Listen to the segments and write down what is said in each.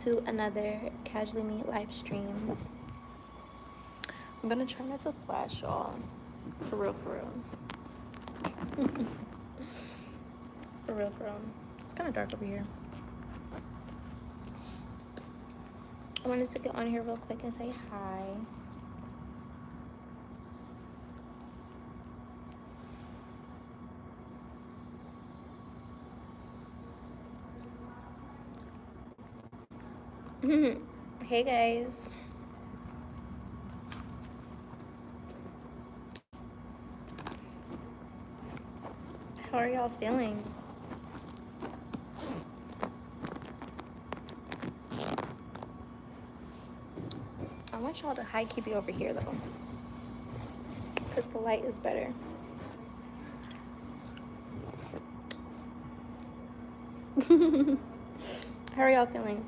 to another Casually Me live stream. I'm gonna try not to flash y'all. For real, for real. For real, for real. It's kind of dark over here. I wanted to get on here real quick and say hi. Hey guys. How are y'all feeling? I want y'all to high key be over here though, because the light is better. How are y'all feeling?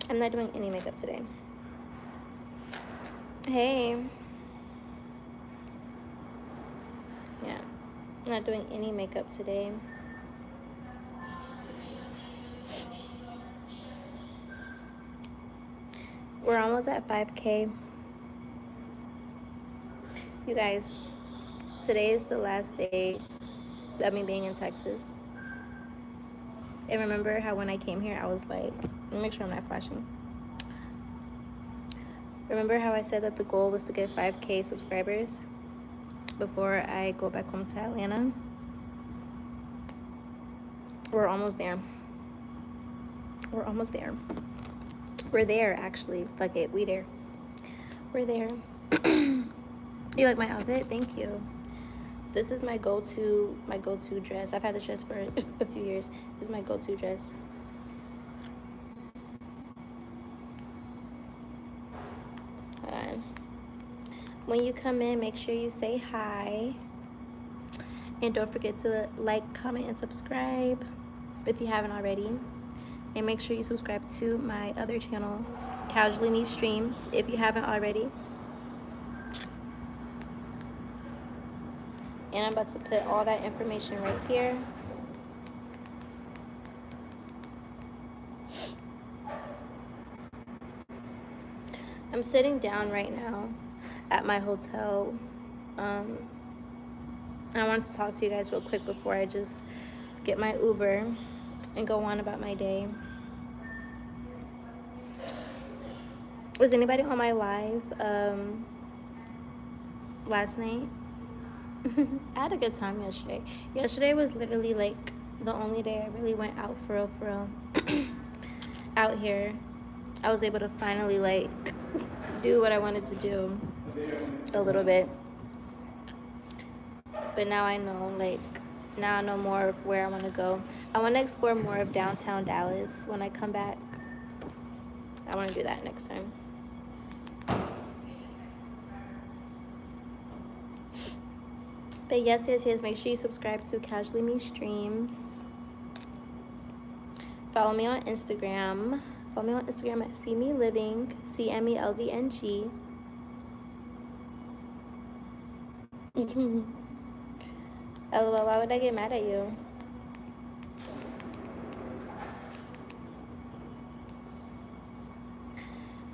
I'm not doing any makeup today. Hey. Yeah, I'm not doing any makeup today. We're almost at 5K. You guys, today is the last day of me being in Texas. And remember how when I came here, I was like, let me make sure I'm not flashing. Remember how I said that the goal was to get 5K subscribers before I go back home to Atlanta? We're almost there. We're almost there. We're there, actually. Fuck it, we there. We're there. You like my outfit? Thank you. This is my go-to dress. I've had this dress for a few years. This is my go-to dress. Hold on. When you come in, make sure you say hi. And don't forget to like, comment, and subscribe if you haven't already. And make sure you subscribe to my other channel, Casually Me Streams, if you haven't already. And I'm about to put all that information right here. I'm sitting down right now at my hotel. I want to talk to you guys real quick before I just get my Uber and go on about my day. Was anybody on my live last night? I had a good time yesterday. Yesterday was literally like the only day I really went out for real. Out here, I was able to finally like do what I wanted to do a little bit. But now I know, like, now I know more of where I want to go. I want to explore more of downtown Dallas when I come back. I want to do that next time. But yes, make sure you subscribe to Casually Me Streams. Follow me on Instagram. Follow me on Instagram at See Me Living, CMELVNG. LOL, why would I get mad at you?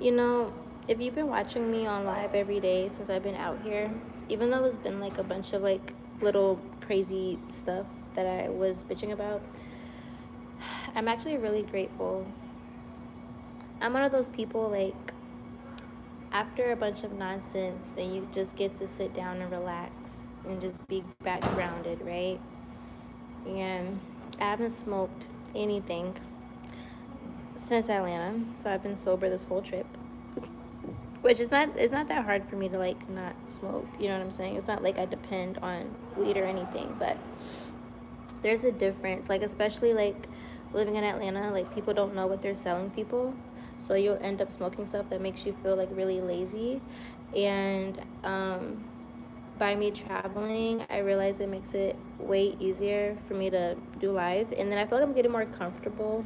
You know, if you've been watching me on live every day since I've been out here, even though it's been like a bunch of like little crazy stuff that I was bitching about, I'm actually really grateful. I'm one of those people, like, after a bunch of nonsense, then you just get to sit down and relax and just be back grounded, right? And I haven't smoked anything since Atlanta, so I've been sober this whole trip, which is not, it's not that hard for me to like not smoke, you know what I'm saying? It's not like I depend on weed or anything, but there's a difference, like especially like living in Atlanta, like people don't know what they're selling people, so you'll end up smoking stuff that makes you feel like really lazy. And by me traveling, I realize it makes it way easier for me to do live, and then I feel like I'm getting more comfortable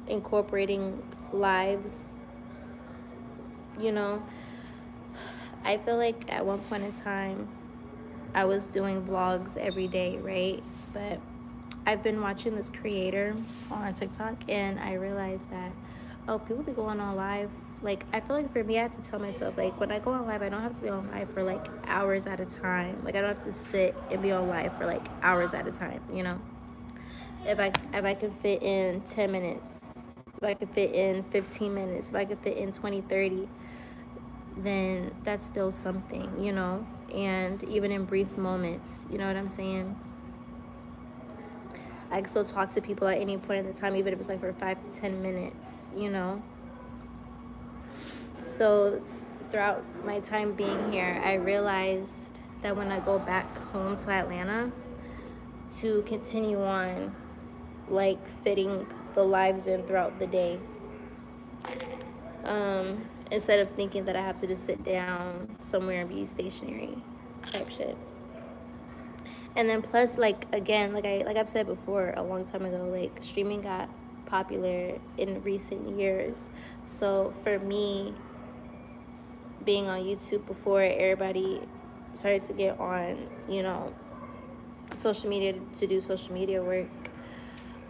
incorporating lives, you know. I feel like at one point in time I was doing vlogs every day, right? But I've been watching this creator on TikTok, and I realized that, oh, people be going on live. Like, I feel like for me, I have to tell myself, like, when I go on live, I don't have to be on live for, like, hours at a time. Like, I don't have to sit and be on live for, like, hours at a time, you know? If I could fit in 10 minutes, if I could fit in 15 minutes, if I could fit in 20, 30, then that's still something, you know? And even in brief moments, you know what I'm saying? I can still talk to people at any point in the time, even if it's like for 5 to 10 minutes, you know? So throughout my time being here, I realized that when I go back home to Atlanta to continue on, like, fitting the lives in throughout the day, instead of thinking that I have to just sit down somewhere and be stationary type shit. And then plus, like, again, like I've said before a long time ago, like, streaming got popular in recent years. So for me, being on YouTube before everybody started to get on, you know, social media to do social media work,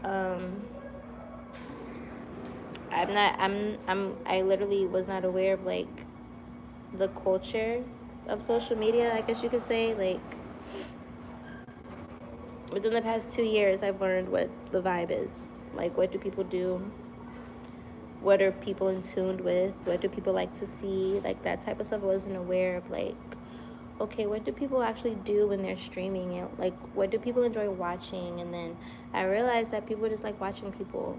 I literally was not aware of, like, the culture of social media, I guess you could say. Like, within the past 2 years, I've learned what the vibe is. Like, what do people do? What are people in tune with? What do people like to see? Like, that type of stuff. I wasn't aware of, like, okay, what do people actually do when they're streaming it? Like, what do people enjoy watching? And then I realized that people just like watching people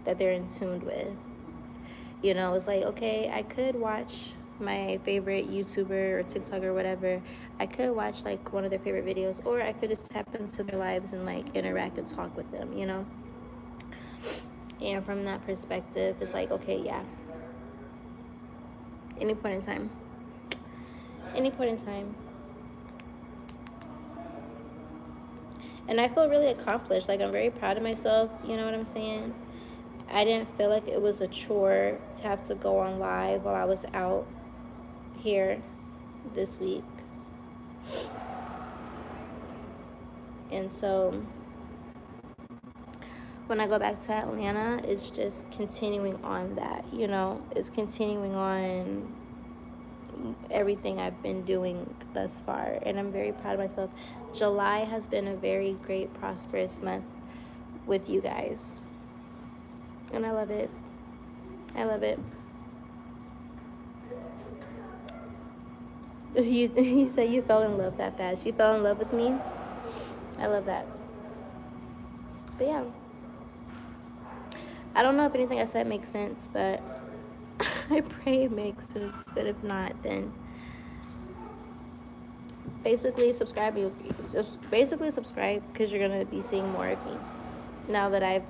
that they're in tune with. You know, it's like, okay, I could watch my favorite YouTuber or TikToker or whatever. I could watch, like, one of their favorite videos, or I could just tap into their lives and, like, interact and talk with them, you know? And from that perspective, it's like, okay, yeah. Any point in time. And I feel really accomplished. Like, I'm very proud of myself, you know what I'm saying? I didn't feel like it was a chore to have to go on live while I was out here this week. And so when I go back to Atlanta, it's just continuing on that, you know? It's continuing on everything I've been doing thus far, and I'm very proud of myself. July has been a very great, prosperous month with you guys, and I love it. You say you fell in love that fast. You fell in love with me. I love that. But yeah, I don't know if anything I said makes sense, but I pray it makes sense. But if not, then basically subscribe, because you're gonna be seeing more of me now that I've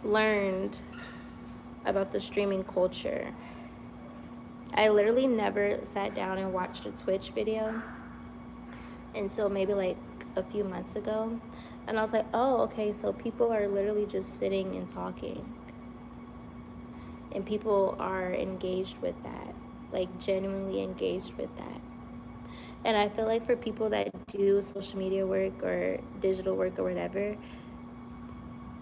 learned about the streaming culture. I literally never sat down and watched a Twitch video until maybe like a few months ago, and I was like, oh, okay, so people are literally just sitting and talking, and people are engaged with that, like genuinely engaged with that. And I feel like for people that do social media work or digital work or whatever,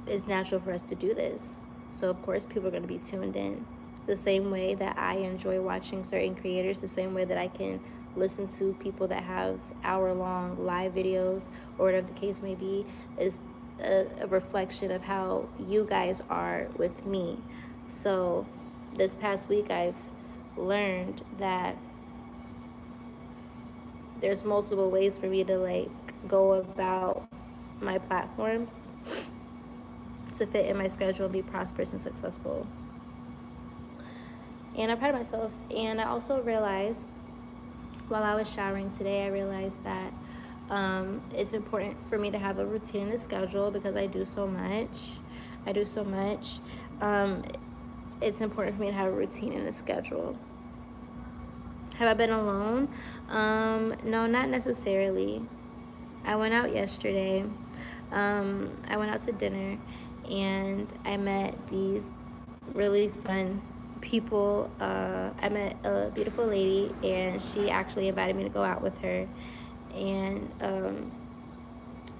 it's natural for us to do this. So of course people are going to be tuned in. The same way that I enjoy watching certain creators, the same way that I can listen to people that have hour-long live videos or whatever the case may be, is a reflection of how you guys are with me. So this past week I've learned that there's multiple ways for me to like go about my platforms to fit in my schedule and be prosperous and successful. And I'm proud of myself. And I also realized while I was showering today, I realized that it's important for me to have a routine and a schedule because I do so much. It's important for me to have a routine and a schedule. Have I been alone? No, not necessarily. I went out yesterday. I went out to dinner and I met these really fun people. I met a beautiful lady and she actually invited me to go out with her. And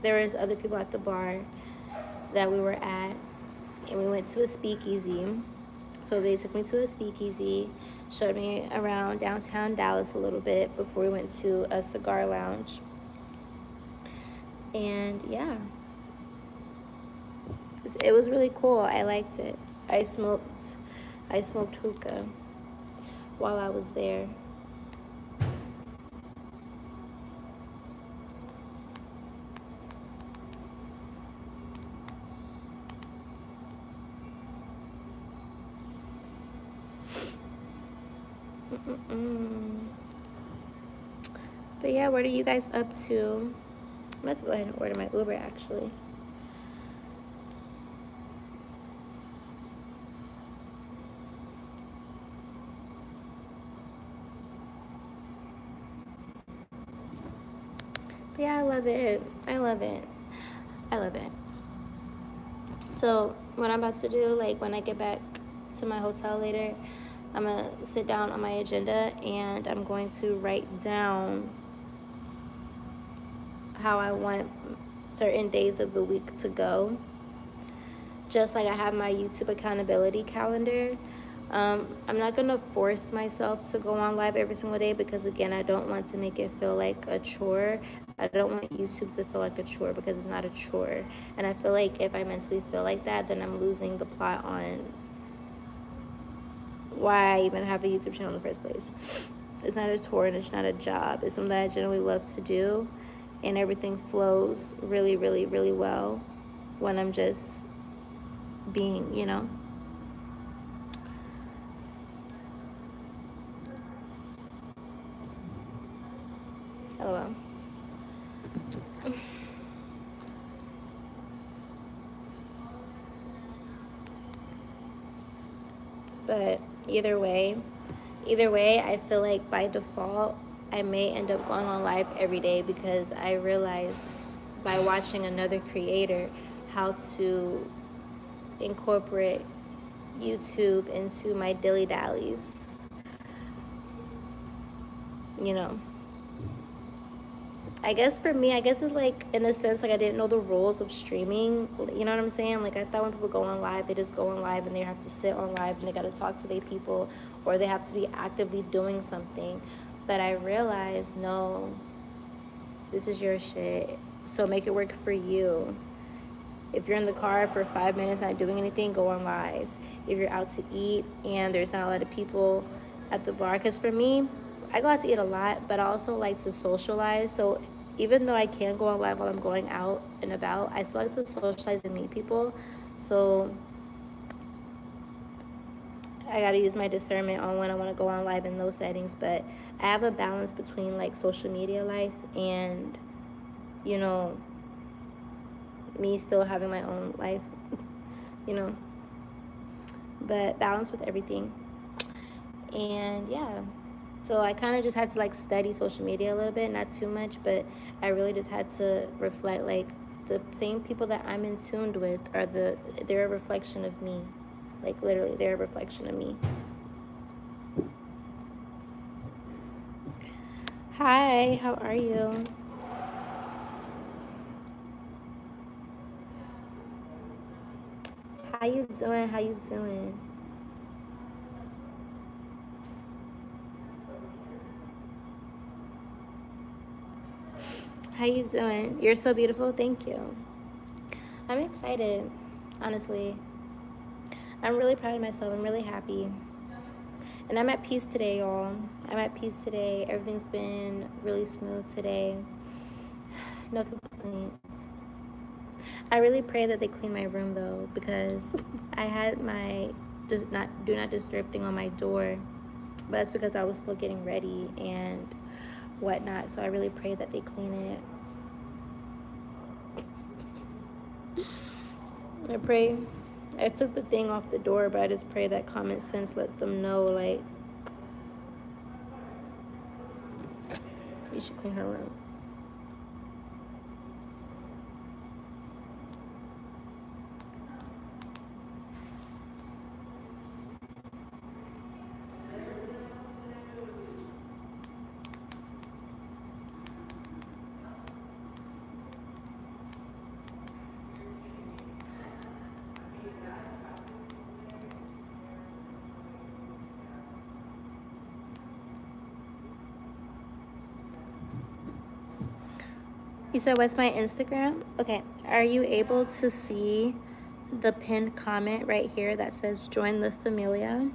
there was other people at the bar that we were at, and we went to a speakeasy. So they took me to a speakeasy, showed me around downtown Dallas a little bit before we went to a cigar lounge. And yeah, it was really cool. I liked it. I smoked hookah while I was there. But yeah, what are you guys up to? I'm about to go ahead and order my Uber, actually. But yeah, I love it. I love it. I love it. So what I'm about to do, like when I get back to my hotel later, I'm gonna sit down on my agenda and I'm going to write down how I want certain days of the week to go. Just like I have my YouTube accountability calendar. I'm not gonna force myself to go on live every single day because again, I don't want to make it feel like a chore. I don't want YouTube to feel like a chore because it's not a chore. And I feel like if I mentally feel like that, then I'm losing the plot on why I even have a YouTube channel in the first place. It's not a chore and it's not a job. It's something that I generally love to do, and everything flows really, really, really well when I'm just being, you know. LOL. But either way, I feel like by default, I may end up going on live every day because I realized by watching another creator how to incorporate YouTube into my dilly dallies. You know, I guess for me, it's like, in a sense, like I didn't know the rules of streaming. You know what I'm saying? Like I thought when people go on live, they just go on live and they have to sit on live and they got to talk to their people or they have to be actively doing something. But I realized, no, this is your shit. So make it work for you. If you're in the car for 5 minutes not doing anything, go on live. If you're out to eat and there's not a lot of people at the bar, because for me, I go out to eat a lot, but I also like to socialize. So even though I can go on live while I'm going out and about, I still like to socialize and meet people. So I gotta use my discernment on when I want to go on live in those settings. But I have a balance between like social media life and, you know, me still having my own life, you know, but balance with everything. And yeah, so I kind of just had to like study social media a little bit, not too much, but I really just had to reflect like the same people that I'm in tuned with are they're a reflection of me. Like literally, they're a reflection of me. Hi, how are you? How you doing? How you doing? How you doing? You're so beautiful. Thank you. I'm excited, honestly. I'm really proud of myself. I'm really happy. And I'm at peace today, y'all. I'm at peace today. Everything's been really smooth today. No complaints. I really pray that they clean my room though, because I had my do not disturb thing on my door, but that's because I was still getting ready and whatnot. So I really pray that they clean it. I pray. I took the thing off the door, but I just pray that common sense let them know, like, you should clean her room. You said, what's my Instagram? Okay, are you able to see the pinned comment right here that says join the familia?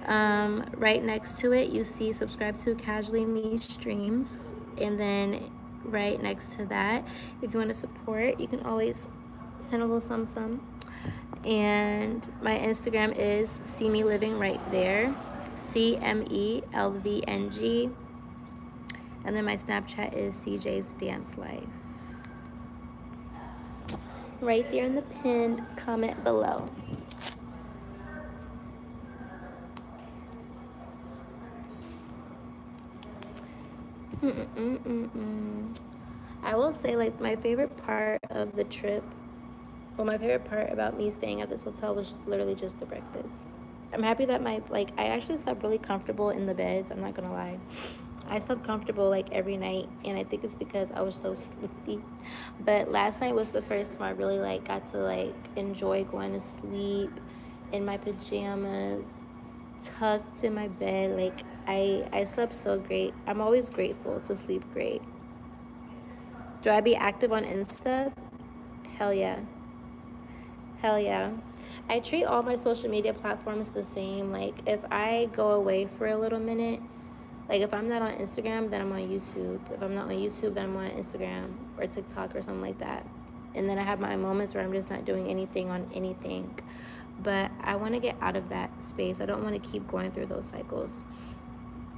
Right next to it, you see subscribe to Casually Me Streams. And then right next to that, if you want to support, you can always send a little some. And my Instagram is see me living right there, CMELVNG. And then my Snapchat is CJ's Dance Life. Right there in the pinned comment below. I will say, like, my favorite part of the trip, well, my favorite part about me staying at this hotel was literally just the breakfast. I'm happy that I actually slept really comfortable in the beds. I'm not gonna lie. I slept comfortable like every night, and I think it's because I was so sleepy. But last night was the first time I really got to enjoy going to sleep in my pajamas, tucked in my bed. I slept so great. I'm always grateful to sleep great. Do I be active on Insta? Hell yeah. Hell yeah. I treat all my social media platforms the same. If I go away for a little minute, if I'm not on Instagram, then I'm on YouTube. If I'm not on YouTube, then I'm on Instagram or TikTok or something like that. And then I have my moments where I'm just not doing anything on anything. But I want to get out of that space. I don't want to keep going through those cycles.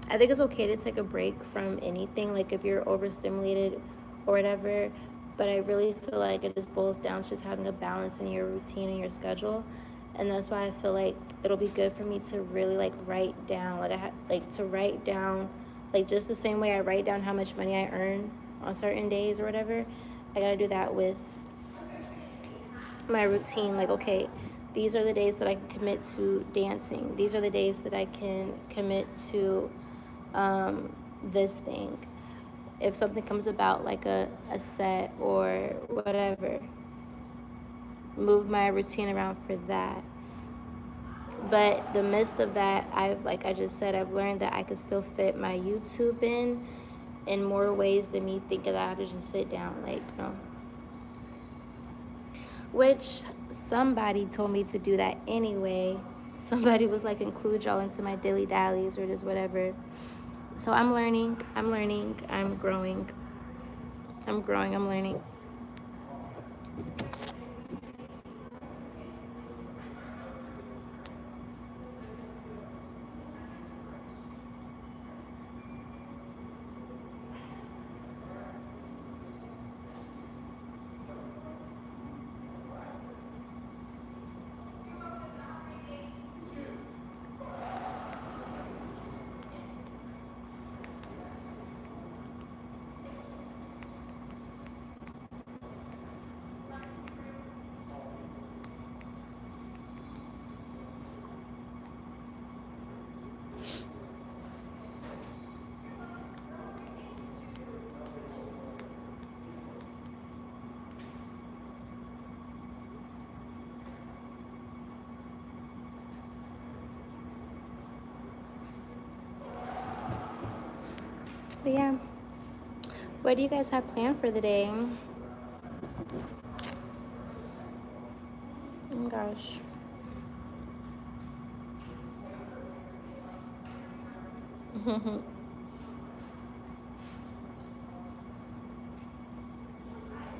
I think it's okay to take a break from anything, if you're overstimulated or whatever. But I really feel like it just boils down to just having a balance in your routine and your schedule. And that's why I feel like it'll be good for me to really write down, to write down, just the same way I write down how much money I earn on certain days or whatever. I gotta do that with my routine. Okay, these are the days that I can commit to dancing. These are the days that I can commit to this thing. If something comes about a set or whatever, move my routine around for that. But the midst of that, like I just said, I've learned that I could still fit my YouTube in more ways than me thinking that I have to just sit down, which somebody told me to do that anyway. Somebody was include y'all into my dilly dallies or just whatever. So I'm learning, I'm growing, I'm learning. But yeah, what do you guys have planned for the day? Oh gosh.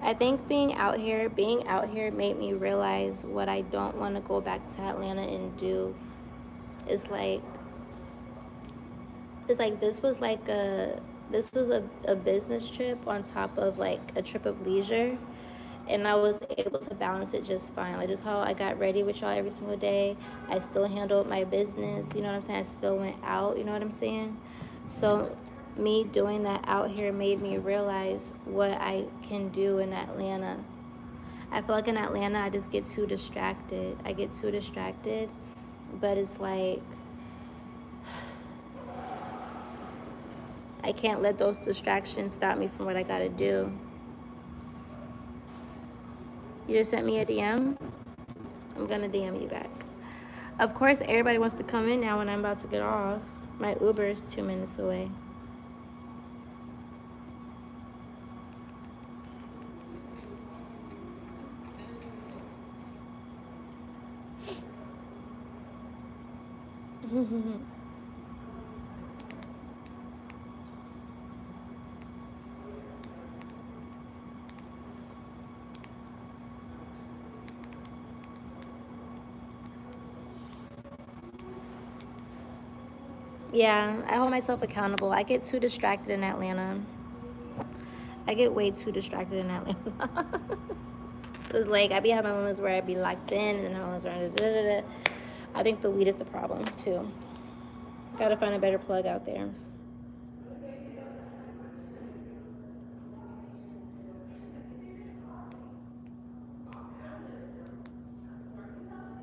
I think being out here made me realize what I don't want to go back to Atlanta and do. It's this was a business trip on top of a trip of leisure, and I was able to balance it just fine. Just how I got ready with y'all every single day, I still handled my business, you know what I'm saying? I still went out, you know what I'm saying? So me doing that out here made me realize what I can do in Atlanta. I feel like in Atlanta I just get too distracted. But it's I can't let those distractions stop me from what I gotta do. You just sent me a DM? I'm gonna DM you back. Of course, everybody wants to come in now when I'm about to get off. My Uber is 2 minutes away. Yeah, I hold myself accountable. I get too distracted in Atlanta. I get way too distracted in Atlanta. Cause like I be having moments where I be locked in, and then moments where I think the weed is the problem too. Gotta find a better plug out there.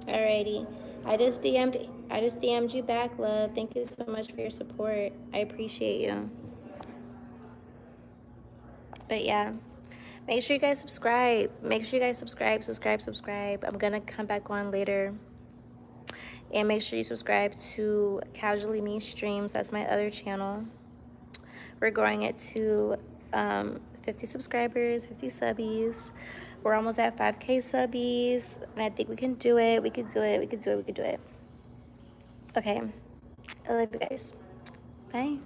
Alrighty, I just DM'd you back, love. Thank you so much for your support. I appreciate you. But yeah, make sure you guys subscribe. Make sure you guys subscribe. I'm gonna come back on later. And make sure you subscribe to Casually Me Streams. That's my other channel. We're growing it to 50 subscribers, 50 subbies. We're almost at 5K subbies. And I think we can do it. We can do it. We can do it. We can do it. Okay. I love you guys. Bye.